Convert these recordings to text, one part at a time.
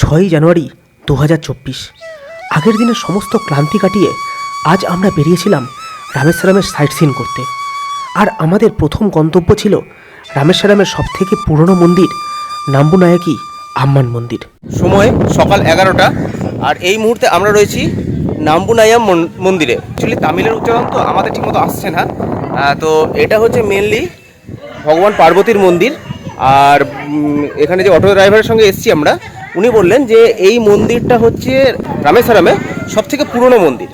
6ই জানুয়ারি 2024। আগের দিনের সমস্ত ক্লান্তি কাটিয়ে আজ আমরা বেরিয়েছিলাম রামেশ্বরমের সাইট সিন করতে। আর আমাদের প্রথম গন্তব্য ছিল রামেশ্বরমের সবথেকে পুরনো মন্দির নাম্বুনায়াকি আম্মান মন্দির। সময় সকাল 11টা, আর এই মুহূর্তে আমরা রয়েছি নাম্বুনায়াম মন্দিরে। অ্যাকচুয়ালি তামিলের উচ্চারণ তো আমাদের ঠিকমতো আসছে না, তো এটা হচ্ছে মেনলি ভগবান পার্বতীর মন্দির। আর এখানে যে অটো ড্রাইভারের সঙ্গে এসেছি আমরা, উনি বললেন যে এই মন্দিরটা হচ্ছে রামেশ্বরমে সবথেকে পুরনো মন্দির,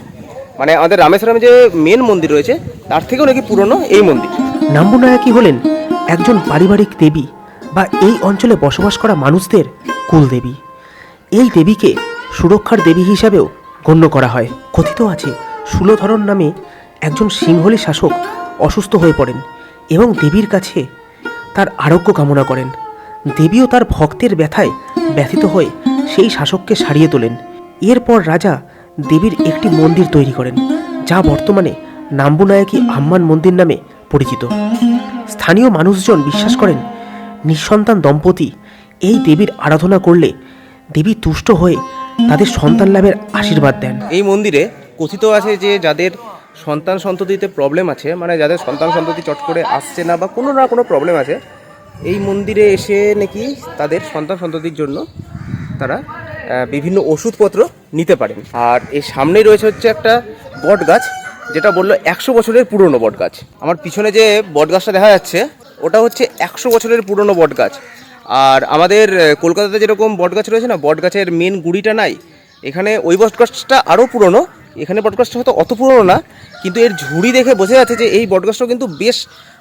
মানে আমাদের রামেশ্বরমে যে মেন মন্দির রয়েছে তার থেকেও নাকি পুরনো এই মন্দির। নাম্বুনায়াকি হলেন একজন পারিবারিক দেবী বা এই অঞ্চলে বসবাস করা মানুষদের কুলদেবী। এই দেবীকে সুরক্ষার দেবী হিসাবেও গণ্য করা হয়। কথিত আছে শূলধরন নামে একজন সিংহলী শাসক অসুস্থ হয়ে পড়েন এবং দেবীর কাছে তার আরোগ্য কামনা করেন। দেবীও তার ভক্তের ব্যথায় ব্যথিত হয়ে সেই শাসককে সারিয়ে তোলেন। এরপর রাজা দেবীর একটি মন্দির তৈরি করেন, যা বর্তমানে নাম্বুনায়াকি আম্মান মন্দির নামে পরিচিত। স্থানীয় মানুষজন বিশ্বাস করেন নিঃসন্তান দম্পতি এই দেবীর আরাধনা করলে দেবী তুষ্ট হয়ে তাদের সন্তান লাভের আশীর্বাদ দেন। এই মন্দিরে কথিত আছে যে যাদের সন্তান সন্ততিতে প্রবলেম আছে, মানে যাদের সন্তান সন্ততি চট করে আসছে না বা কোনো না কোনো প্রবলেম আছে, এই মন্দিরে এসে নাকি তাদের সন্তান সন্ততির জন্য তারা বিভিন্ন ওষুধপত্র নিতে পারেন। আর এই সামনেই রয়েছে হচ্ছে একটা বট গাছ, যেটা বললো 100 বছরের পুরনো বট গাছ। আমার পিছনে যে বট গাছটা দেখা যাচ্ছে ওটা হচ্ছে 100 বছরের পুরনো বট গাছ। আর আমাদের কলকাতাতে যেরকম বট গাছ রয়েছে না, বট গাছের মেন গুড়িটা নাই, এখানে ওই বট গাছটা আরও পুরনো। এখানে বট গাছটা হয়তো অত পুরনো না, কিন্তু এর ঝুড়ি দেখে বোঝা যাচ্ছে যে এই বট গাছটাও কিন্তু বেশ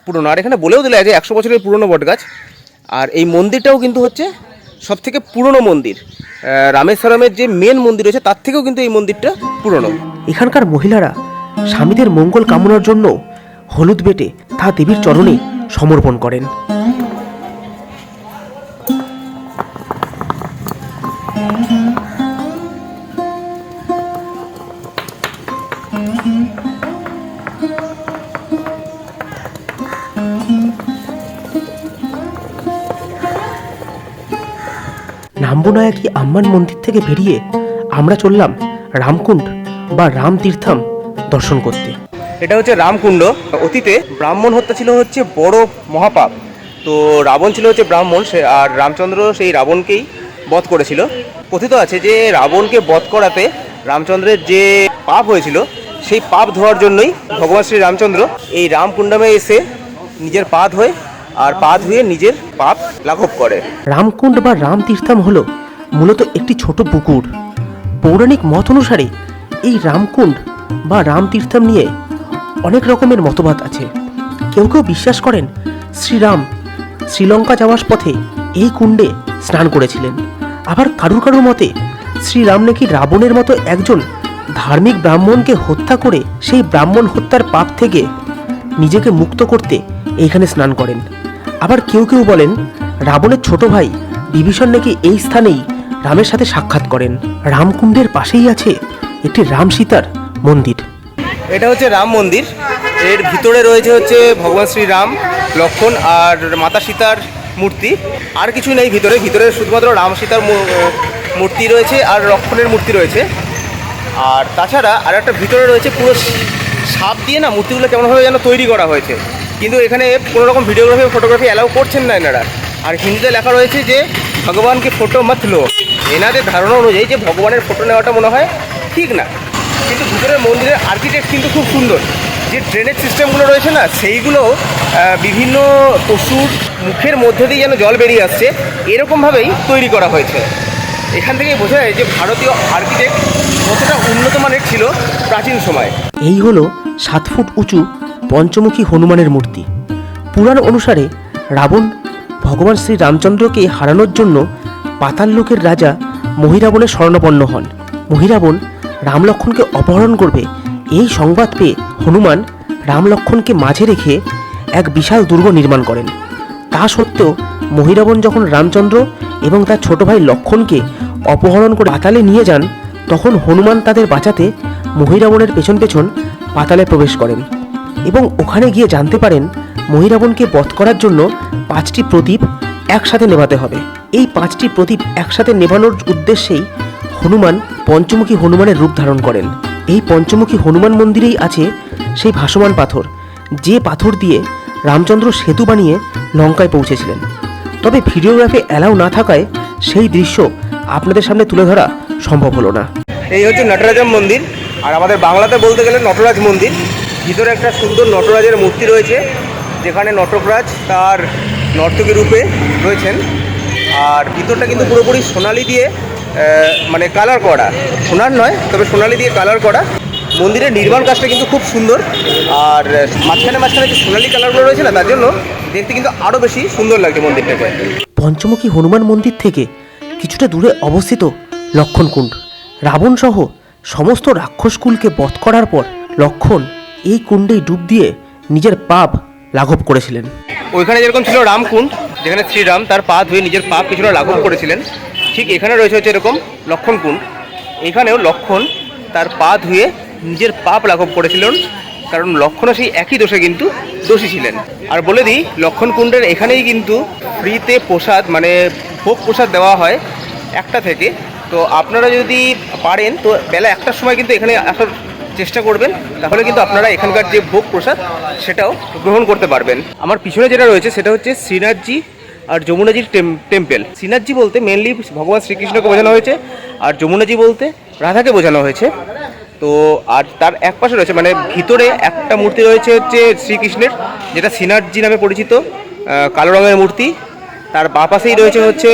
পুরনো। আর এখানে বলেও দিলে যে 100 বছরের পুরনো বট গাছ। আর এই মন্দিরটাও কিন্তু হচ্ছে সবথেকে পুরনো মন্দির। রামেশ্বরমের যে মেন মন্দির রয়েছে তার থেকেও কিন্তু এই মন্দিরটা পুরনো। এখানকার মহিলারা স্বামীদের মঙ্গল কামনার জন্য হলুদ বেটে তা দেবীর চরণে সমর্পণ করেন। নাম্বুনায়াকি আম্মান মন্দির থেকে বেরিয়ে আমরা চললাম রামকুণ্ড বা রাম তীর্থম দর্শন করতে। এটা হচ্ছে রামকুণ্ড। অতীতে ব্রাহ্মণ হত্যা ছিল হচ্ছে বড় মহাপাপ। তো রাবণ ছিল হচ্ছে ব্রাহ্মণ, আর রামচন্দ্র সেই রাবণকেই বধ করেছিল। কথিত আছে যে রাবণকে বধ করাতে রামচন্দ্রের যে পাপ হয়েছিল সেই পাপ ধোয়ার জন্যই ভগবান শ্রী রামচন্দ্র এই রামকুণ্ডমে এসে নিজের পা ধোয়, আর পা ধুয়ে নিজের পাপ লাঘব করে। রামকুণ্ড বা রাম তীর্থম হলো মূলত একটি ছোট পুকুর। পৌরাণিক মত অনুসারে এই রামকুণ্ড বা রাম তীর্থম নিয়ে অনেক রকমের মতবাদ আছে। কেউ কেউ বিশ্বাস করেন শ্রীরাম শ্রীলঙ্কা যাওয়ার পথে এই কুণ্ডে স্নান করেছিলেন। আবার কারুর মতে শ্রীরাম নাকি রাবণের মতো একজন ধার্মিক ব্রাহ্মণকে হত্যা করে সেই ব্রাহ্মণ হত্যার পাপ থেকে নিজেকে মুক্ত করতে এইখানে স্নান করেন। আবার কেউ কেউ বলেন রাবণের ছোট ভাই বিভীষণ নাকি এই স্থানেই রামের সাথে সাক্ষাৎ করেন। রামকুণ্ডের পাশেই আছে একটি রাম সীতার মন্দির। এটা হচ্ছে রাম মন্দির। এর ভিতরে রয়েছে হচ্ছে ভগবান শ্রী রাম, লক্ষ্মণ আর মাতা সীতার মূর্তি। আর কিছু নেই ভিতরে। ভিতরে শুধুমাত্র রাম সীতার মূর্তি রয়েছে আর লক্ষ্মণের মূর্তি রয়েছে। আর তাছাড়া আর একটা ভিতরে রয়েছে পুরো সাপ দিয়ে না মূর্তিগুলো কেমনভাবে যেন তৈরি করা হয়েছে, কিন্তু এখানে কোনো রকম ভিডিওগ্রাফি ফটোগ্রাফি অ্যালাউ করছেন না এনারা। আর হিন্দিতে লেখা রয়েছে যে ভগবানকে ফটো মত লো। এনাদের ধারণা অনুযায়ী যে ভগবানের ফটো নেওয়াটা মনে হয় ঠিক না, কিন্তু ভিতরের মন্দিরের আর্কিটেক্ট কিন্তু খুব সুন্দর। যে ড্রেনেজ সিস্টেমগুলো রয়েছে না, সেইগুলো বিভিন্ন পশুর মুখের মধ্যে দিয়ে যেন জল বেরিয়ে আসছে এরকমভাবেই তৈরি করা হয়েছে। এখান থেকেই বোঝা যায় যে ভারতীয় আর্কিটেক্ট কতটা উন্নত মানের ছিল প্রাচীন সময়ে। এই হলো 7 ফুট উঁচু পঞ্চমুখী হনুমানের মূর্তি। পুরাণ অনুসারে রাবণ ভগবান শ্রী রামচন্দ্রকে হারানোর জন্য পাতাল লোকের রাজা মহিরাবণের শরণাপন্ন হন। মহিরাবণ রাম লক্ষ্মণকে অপহরণ করবে এই সংবাদ পেয়ে হনুমান রাম লক্ষ্মণকে মাঝে রেখে এক বিশাল দুর্গ নির্মাণ করেন। তা সত্ত্বেও মহিরাবণ যখন রামচন্দ্র এবং তার ছোট ভাই লক্ষ্মণকে অপহরণ করে পাতালে নিয়ে যান, তখন হনুমান তাদের বাঁচাতে মহিরাবণের পেছন পেছন পাতালে প্রবেশ করেন এবং ওখানে গিয়ে জানতে পারেন মহিরাবণকে বধ করার জন্য 5টি প্রদীপ একসাথে নেভাতে হবে। এই 5টি প্রদীপ একসাথে নেভানোর উদ্দেশ্যেই হনুমান পঞ্চমুখী হনুমানের রূপ ধারণ করেন। এই পঞ্চমুখী হনুমান মন্দিরেই আছে সেই ভাসমান পাথর, যে পাথর দিয়ে রামচন্দ্র সেতু বানিয়ে লঙ্কায় পৌঁছেছিলেন। তবে ভিডিওগ্রাফি অ্যালাউ না থাকায় সেই দৃশ্য আপনাদের সামনে তুলে ধরা সম্ভব হলো না। এই হচ্ছে নটরাজম মন্দির, আর আমাদের বাংলাতে বলতে গেলে নটরাজ মন্দির। ভিতরে একটা সুন্দর নটরাজের মূর্তি রয়েছে, যেখানে নটরাজ তার নর্তকী রূপে রয়েছেন। আর ভিতরটা কিন্তু পুরোপুরি সোনালি দিয়ে মানে কালার করা, সোনার নয় তবে সোনালি দিয়ে কালার করা। মন্দিরের নির্মাণ কাজটা কিন্তু খুব সুন্দর, আর মাঝখানে যে সোনালি কালারগুলো রয়েছে না, তার জন্য দেখতে কিন্তু আরও বেশি সুন্দর লাগছে মন্দিরটাকে। পঞ্চমুখী হনুমান মন্দির থেকে কিছুটা দূরে অবস্থিত লক্ষণকুণ্ড। রাবণ সহ সমস্ত রাক্ষসকুলকে বধ করার পর লক্ষণ এই কুণ্ডেই ডুব দিয়ে নিজের পাপ লাঘব করেছিলেন। ওইখানে যেরকম ছিল রামকুণ্ড, যেখানে শ্রীরাম তার পা ধুয়ে নিজের পাপ কিছুটা লাঘব করেছিলেন, ঠিক এখানে রয়েছে হচ্ছে এরকম লক্ষণকুণ্ড। এখানেও লক্ষণ তার পা ধুয়ে নিজের পাপ লাঘব করেছিলেন, কারণ লক্ষণও সেই একই দোষে কিন্তু দোষী ছিলেন। আর বলে দিই, লক্ষণকুণ্ডের এখানেই কিন্তু ফ্রিতে প্রসাদ মানে ভোগ প্রসাদ দেওয়া হয় 1টা থেকে। তো আপনারা যদি পারেন তো বেলা 1টার সময় কিন্তু এখানে আসার চেষ্টা করবেন, তাহলে কিন্তু আপনারা এখানকার যে ভোগ প্রসাদ সেটাও গ্রহণ করতে পারবেন। আমার পিছনে যেটা রয়েছে সেটা হচ্ছে শ্রীনাথজি আর যমুনাজির টেম্পেল। শ্রীনাথজি বলতে মেনলি ভগবান শ্রীকৃষ্ণকে বোঝানো হয়েছে, আর যমুনাজি বলতে রাধাকে বোঝানো হয়েছে। তো আর তার এক পাশে রয়েছে মানে ভিতরে একটা মূর্তি রয়েছে হচ্ছে শ্রীকৃষ্ণের, যেটা শ্রীনাথজি নামে পরিচিত, কালো রঙের মূর্তি। তার বাঁ পাশেই রয়েছে হচ্ছে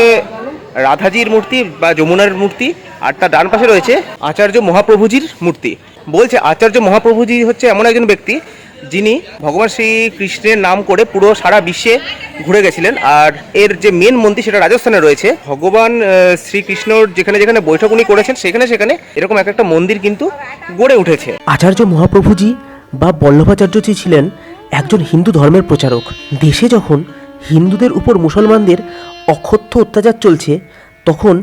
রাধাজির মূর্তি বা যমুনার মূর্তি, আর তার ডান পাশে রয়েছে আচার্য মহাপ্রভুজির মূর্তি। বলছে আচার্য মহাপ্রভুজি হচ্ছে এমন একজন ব্যক্তি যিনি ভগবান শ্রীকৃষ্ণের নাম করে পুরো সারা বিশ্বে ঘুরে গেছিলেন। আর এর যে মেন মন্দির সেটা রাজস্থানে রয়েছে। ভগবান শ্রীকৃষ্ণর যেখানে যেখানে বৈঠক উনি করেছেন সেখানে সেখানে এরকম একটা মন্দির কিন্তু গড়ে উঠেছে। আচার্য মহাপ্রভুজি বা বল্লভাচার্যজি ছিলেন একজন হিন্দু ধর্মের প্রচারক। দেশে যখন হিন্দুদের উপর মুসলমানদের অকথ্য অত্যাচার চলছে, তখন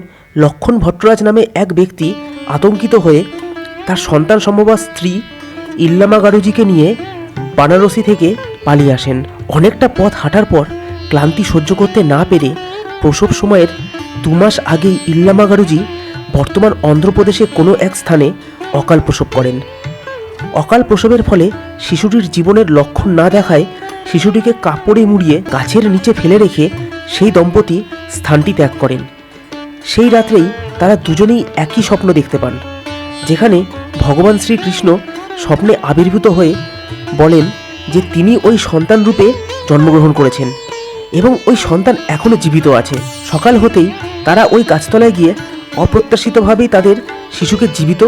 লক্ষণ ভট্টরাজ নামে এক ব্যক্তি আতঙ্কিত হয়ে তার সন্তান সম্ভবা স্ত্রী ইল্লামা গারুজিকে নিয়ে বানারসি থেকে পালিয়ে আসেন। অনেকটা পথ হাঁটার পর ক্লান্তি সহ্য করতে না পেরে প্রসব সময়ের 2 মাস আগেই ইল্লামা গারুজি বর্তমান অন্ধ্রপ্রদেশে কোনো এক স্থানে অকাল প্রসব করেন। অকাল প্রসবের ফলে শিশুটির জীবনের লক্ষণ না দেখায় শিশুটিকে কাপড়ে মুড়িয়ে গাছের নিচে ফেলে রেখে সেই দম্পতি স্থানটি ত্যাগ করেন। সেই রাত্রেই তারা দুজনেই একই স্বপ্ন দেখতে পান, যেখানে ভগবান শ্রীকৃষ্ণ স্বপ্নে আবির্ভূত হয়ে বলেন যে তিনি ওই সন্তান রূপে জন্মগ্রহণ করেছেন এবং ওই সন্তান এখনও জীবিত আছে। সকাল হতেই তারা ওই গাছতলায় গিয়ে অপ্রত্যাশিতভাবেই তাদের শিশুকে জীবিত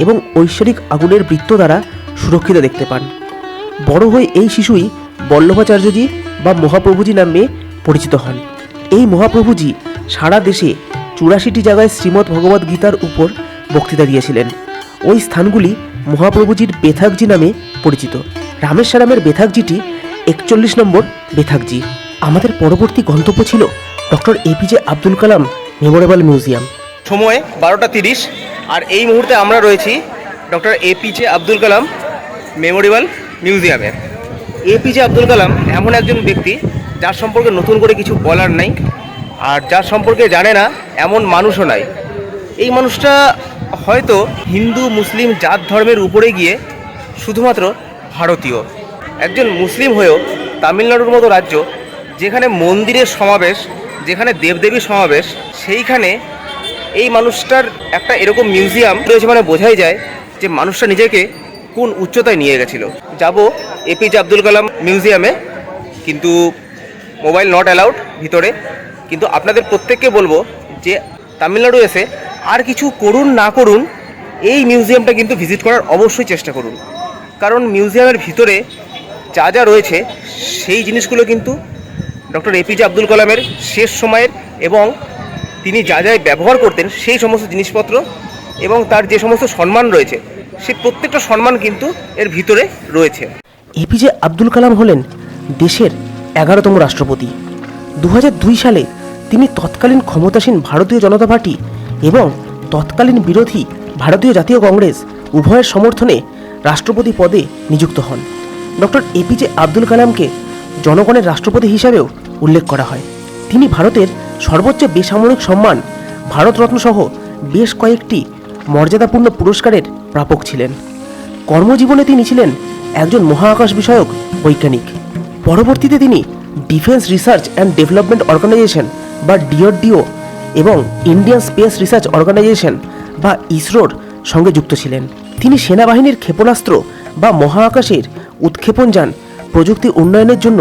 এবং ঐশ্বরিক আগুনের বৃত্ত দ্বারা সুরক্ষিত দেখতে পান। বড় হয়ে এই শিশুই বল্লভাচার্যজি বা মহাপ্রভুজি নামে পরিচিত হন। এই মহাপ্রভুজি সারা দেশে 84টি জায়গায় শ্রীমদ্ ভগবদ্ গীতার উপর বক্তৃতা দিয়েছিলেন। ওই স্থানগুলি মহাপ্রভুজির বেথাকজি নামে পরিচিত। রামেশ্বরমের বেথাকজিটি 41 নম্বর বেথাকজি। আমাদের পরবর্তী গন্তব্য ছিল doctor APJ Abdul Kalam memorable museum. সময় 12টা 30, আর এই মুহূর্তে আমরা রয়েছি doctor APJ Abdul Kalam Memorial মিউজিয়ামে। এপিজে আব্দুল কালাম এমন একজন ব্যক্তি যার সম্পর্কে নতুন করে কিছু বলার নাই, আর যার সম্পর্কে জানে না এমন মানুষও নাই। এই মানুষটা হয়তো হিন্দু মুসলিম জাত ধর্মের উপরে গিয়ে শুধুমাত্র ভারতীয়। একজন মুসলিম হয়েও তামিলনাড়ুর মতো রাজ্য, যেখানে মন্দিরের সমাবেশ, যেখানে দেবদেবীর সমাবেশ, সেইখানে এই মানুষটার একটা এরকম মিউজিয়াম রয়েছে, মানে বোঝাই যায় যে মানুষটা নিজেকে কোন উচ্চতায় নিয়ে গেছিল। যাব এপিজে আব্দুল কালাম মিউজিয়ামে, কিন্তু মোবাইল নট অ্যালাউড ভিতরে। কিন্তু আপনাদের প্রত্যেককে বলবো যে তামিলনাড়ু এসে আর কিছু করুন না করুন, এই মিউজিয়ামটা কিন্তু ভিজিট করার অবশ্যই চেষ্টা করুন। কারণ মিউজিয়ামের ভিতরে যা যা রয়েছে সেই জিনিসগুলো কিন্তু ডক্টর এপিজে আব্দুল কালামের শেষ সময়ের এবং তিনি যা যা ব্যবহার করতেন সেই সমস্ত জিনিসপত্র এবং তার যে সমস্ত সম্মান রয়েছে সেই প্রত্যেকটা সম্মান কিন্তু এর ভিতরে রয়েছে। এপিজে আব্দুল কালাম হলেন দেশের 11তম রাষ্ট্রপতি। 2002 সালে তিনি তৎকালীন ক্ষমতাসীন ভারতীয় জনতা পার্টি এবং তৎকালীন বিরোধী ভারতীয় জাতীয় কংগ্রেস উভয়ের সমর্থনে রাষ্ট্রপতি পদে নিযুক্ত হন। ডক্টর এপিজে আব্দুল কালামকে জনগণের রাষ্ট্রপতি হিসাবেও উল্লেখ করা হয়। তিনি ভারতের সর্বোচ্চ বেসামরিক সম্মান ভারতরত্ন সহ বেশ কয়েকটি মর্যাদাপূর্ণ পুরস্কারের প্রাপক ছিলেন। কর্মজীবনে তিনি ছিলেন একজন মহাকাশ বিষয়ক বৈজ্ঞানিক। পরবর্তীতে তিনি defence research and development organisation বা ডিআরডিও এবং ইন্ডিয়ান স্পেস রিসার্চ অর্গানাইজেশন বা ইসরোর সঙ্গে যুক্ত ছিলেন। তিনি সেনাবাহিনীর ক্ষেপণাস্ত্র বা মহাকাশের উৎক্ষেপণযান প্রযুক্তি উন্নয়নের জন্য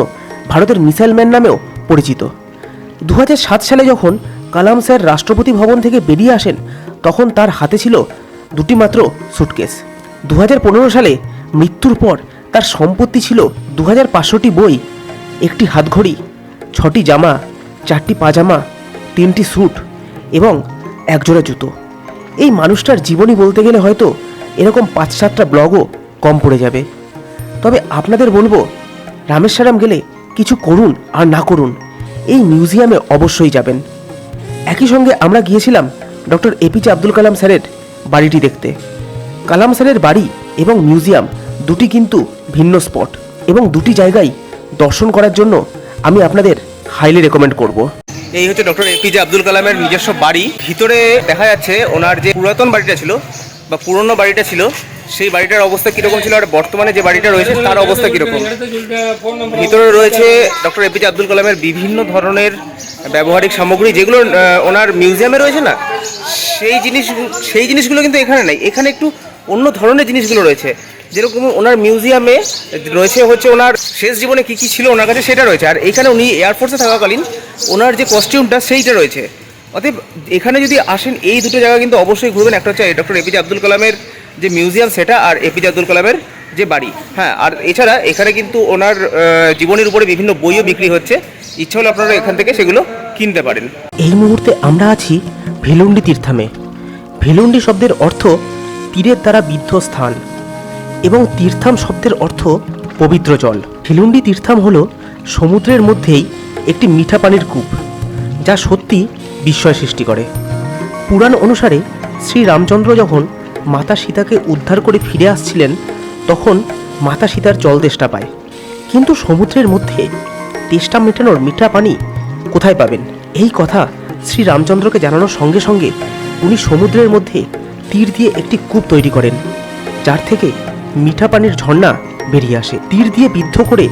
ভারতের মিসাইল ম্যান নামেও পরিচিত। 2007 সালে যখন কালাম স্যার রাষ্ট্রপতি ভবন থেকে বেরিয়ে আসেন, তখন তার হাতে ছিল দুটি মাত্র সুটকেস। 2015 সালে মৃত্যুর পর তার সম্পত্তি ছিল 2500টি বই, একটি হাতঘড়ি, 6টি জামা, 4টি পাজামা, 3টি স্যুট এবং একজোড়া জুতো। এই মানুষটার জীবনী বলতে গেলে হয়তো এরকম 5-7টা ব্লগও কম পড়ে যাবে। তবে আপনাদের বলবো, রামেশ্বরম গেলে কিছু করুন আর না করুন, এই মিউজিয়ামে অবশ্যই যাবেন। একই সঙ্গে আমরা গিয়েছিলাম ডক্টর এপিজে আব্দুল কালাম স্যারের বাড়িটি দেখতে। কালাম স্যারের বাড়ি এবং মিউজিয়াম দুটি কিন্তু ভিন্ন স্পট, এবং দুটি জায়গায় দর্শন করার জন্য আমি আপনাদের হাইলি রেকমেন্ড করব। এই হচ্ছে ডক্টর এপিজে আব্দুল কালামের নিজস্ব বাড়ি। ভিতরে দেখা যাচ্ছে ওনার যে পুরাতন বাড়িটা ছিল বা পুরনো বাড়িটা ছিল, সেই বাড়িটার অবস্থা কীরকম ছিল আর বর্তমানে যে বাড়িটা রয়েছে তার অবস্থা কীরকম। ভিতরে রয়েছে ডক্টর এপিজে আব্দুল কালামের বিভিন্ন ধরনের ব্যবহারিক সামগ্রী, যেগুলো ওনার মিউজিয়ামে রয়েছে না, সেই জিনিসগুলো কিন্তু এখানে নেই। এখানে একটু অন্য ধরনের জিনিসগুলো রয়েছে। যেরকম ওনার মিউজিয়ামে রয়েছে হচ্ছে ওনার শেষ জীবনে কী কী ছিল ওনার কাছে, সেটা রয়েছে। আর এখানে উনি এয়ারফোর্সে থাকাকালীন ওনার যে কস্টিউমটা সেইটা রয়েছে। অতএব এখানে যদি আসেন, এই দুটো জায়গা কিন্তু অবশ্যই ঘুরবেন। একটা হচ্ছে ডক্টর এপিজে আব্দুল কালামের যে মিউজিয়াম সেটা, আর এপিজে আব্দুল কালামের যে বাড়ি। হ্যাঁ, আর এছাড়া এখানে কিন্তু ওনার জীবনের উপরে বিভিন্ন বইও বিক্রি হচ্ছে। ইচ্ছা হলে আপনারা এখান থেকে সেগুলো কিনতে পারেন। এই মুহূর্তে আমরা আছি ভেলুন্ডি তীর্থামে। ভেলুন্ডি শব্দের অর্থ তীরের দ্বারা বিদ্ধ স্থান, এবং তীর্থাম শব্দের অর্থ পবিত্র জল। ভেলুন্ডি তীর্থাম হলো সমুদ্রের মধ্যেই একটি মিঠা পানির কূপ, যা সত্যি বিস্ময় সৃষ্টি করে। পুরাণ অনুসারে শ্রী রামচন্দ্র যখন মাতা সীতাকে উদ্ধার করে ফিরে আসছিলেন, তখন মাতা সীতার জল তেষ্টা পায়। কিন্তু সমুদ্রের মধ্যে তেষ্টা মেটানোর মিঠা পানি কোথায় পাবেন? এই কথা শ্রী রামচন্দ্রকে জানানোর সঙ্গে সঙ্গে উনি সমুদ্রের মধ্যে তীর দিয়ে একটি কূপ তৈরি করেন, যার থেকে মিঠা পানির ঝর্ণা বেরিয়ে আসে। তীর দিয়ে বিদ্ধ করে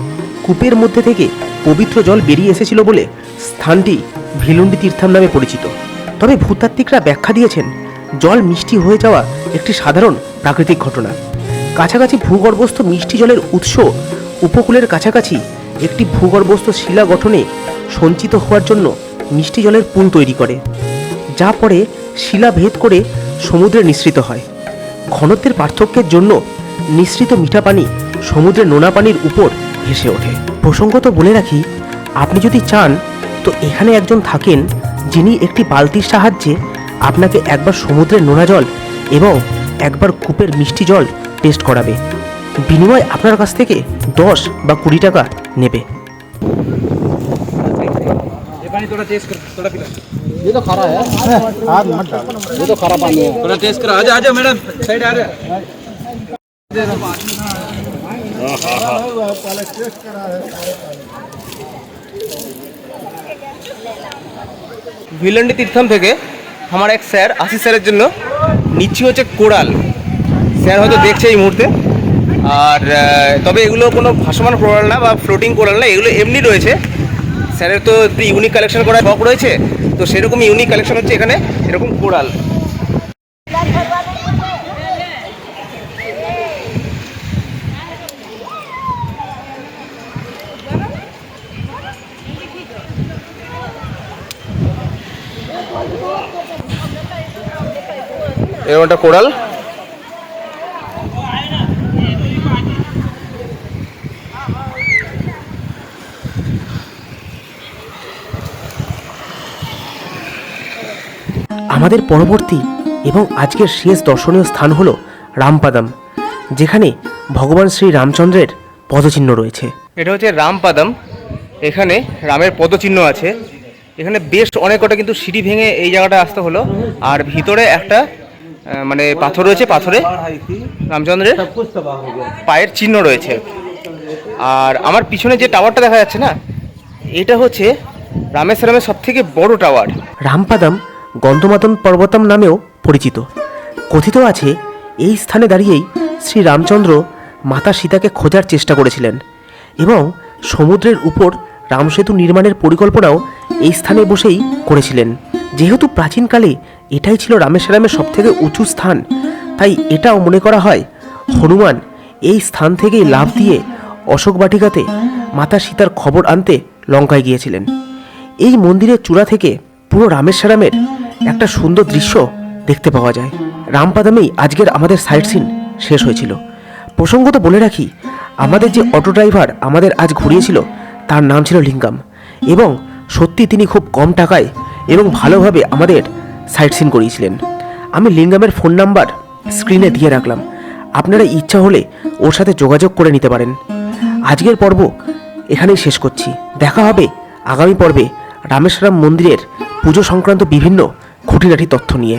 কূপের মধ্যে থেকে পবিত্র জল বেরিয়ে এসেছিল বলে স্থানটি ভেলুন্ডি তীর্থাম নামে পরিচিত। তবে ভূতাত্ত্বিকরা ব্যাখ্যা দিয়েছেন, জল মিষ্টি হয়ে যাওয়া একটি সাধারণ প্রাকৃতিক ঘটনা। কাছাকাছি ভূগর্ভস্থ মিষ্টি জলের উৎস উপকূলের কাছাকাছি একটি ভূগর্ভস্থ শিলা গঠনে সঞ্চিত হওয়ার জন্য মিষ্টি জলের পুল তৈরি করে, যা পরে শিলা ভেদ করে সমুদ্রে নিঃসৃত হয়। ঘনত্বের পার্থক্যের জন্য নিঃসৃত মিঠা পানি সমুদ্রের নোনা পানির উপর ভেসে ওঠে। প্রসঙ্গত বলে রাখি, আপনি যদি চান তো এখানে একজন থাকেন, যিনি একটি বালতির সাহায্যে আপনাকে একবার সমুদ্রের নোনা জল এবং একবার কূপের মিষ্টি জল টেস্ট করাবে। বিনিময় আপনার কাছ থেকে 10 বা 20 টাকা নেবে। ये तो खरा है, हाथ मत डालो, ये तो खरा पानी है। थोड़ा टेस्ट करो। आजा आजा मैडम, साइड आ जा। ভিলন্ডি তীর্থম থেকে আমার এক স্যার, আশিস স্যারের জন্য নিচ্ছি হচ্ছে কোরাল। স্যার হয়তো দেখছে এই মুহূর্তে। আর তবে এগুলো কোনো ভাসমান কোরাল না বা ফ্লোটিং কোরাল না, এগুলো এমনি রয়েছে। স্যারের তো একটু ইউনিক কালেকশন করার শখ রয়েছে, তো সেরকম ইউনিক কালেকশন হচ্ছে এখানে এরকম কোরাল। এরকমটা কোরাল। আমাদের পরবর্তী এবং আজকের শেষ দর্শনীয় স্থান হলো রামপাদম, যেখানে ভগবান শ্রী রামচন্দ্রের পদচিহ্ন রয়েছে। এটা হচ্ছে রামপাদম। এখানে রামের পদচিহ্ন আছে। এখানে বেশ অনেক কটা কিন্তু সিঁড়ি ভেঙে এই জায়গাটা আসতে হলো। আর ভিতরে একটা মানে পাথর রয়েছে, পাথরে রামচন্দ্রের পায়ের চিহ্ন রয়েছে। আর আমার পিছনে যে টাওয়ারটা দেখা যাচ্ছে না, এটা হচ্ছে রামেশ্বরমের সব থেকে বড় টাওয়ার। রামপাদম গন্ধমাদন পর্বতম নামেও পরিচিত। কথিত আছে এই স্থানে দাঁড়িয়েই শ্রী রামচন্দ্র মাতা সীতাকে খোঁজার চেষ্টা করেছিলেন এবং সমুদ্রের উপর রামসেতু নির্মাণের পরিকল্পনাও এই স্থানে বসেই করেছিলেন। যেহেতু প্রাচীনকালে এটাই ছিল রামেশ্বরমের সবথেকে উঁচু স্থান, তাই এটাও মনে করা হয় হনুমান এই স্থান থেকেই লাফ দিয়ে অশোক বাটিকাতে মাতা সীতার খবর আনতে লঙ্কায় গিয়েছিলেন। এই মন্দিরের চূড়া থেকে পুরো রামেশ্বরমের একটা সুন্দর দৃশ্য দেখতে পাওয়া যায়। রামপাদমেই আজকের আমাদের সাইট সিন শেষ হয়েছিল। প্রসঙ্গত বলে রাখি, আমাদের যে অটো ড্রাইভার আমাদের আজ ঘুরিয়েছিল তার নাম ছিল লিঙ্গাম, এবং সত্যি তিনি খুব কম টাকায় এবং ভালোভাবে আমাদের সাইট সিন করিয়েছিলেন। আমি লিঙ্গামের ফোন নাম্বার স্ক্রিনে দিয়ে রাখলাম, আপনারা ইচ্ছা হলে ওর সাথে যোগাযোগ করে নিতে পারেন। আজকের পর্ব এখানেই শেষ করছি। দেখা হবে আগামী পর্বে রামেশ্বরম মন্দিরের পুজো সংক্রান্ত বিভিন্ন খুঁটিনাটি তথ্য নিয়ে।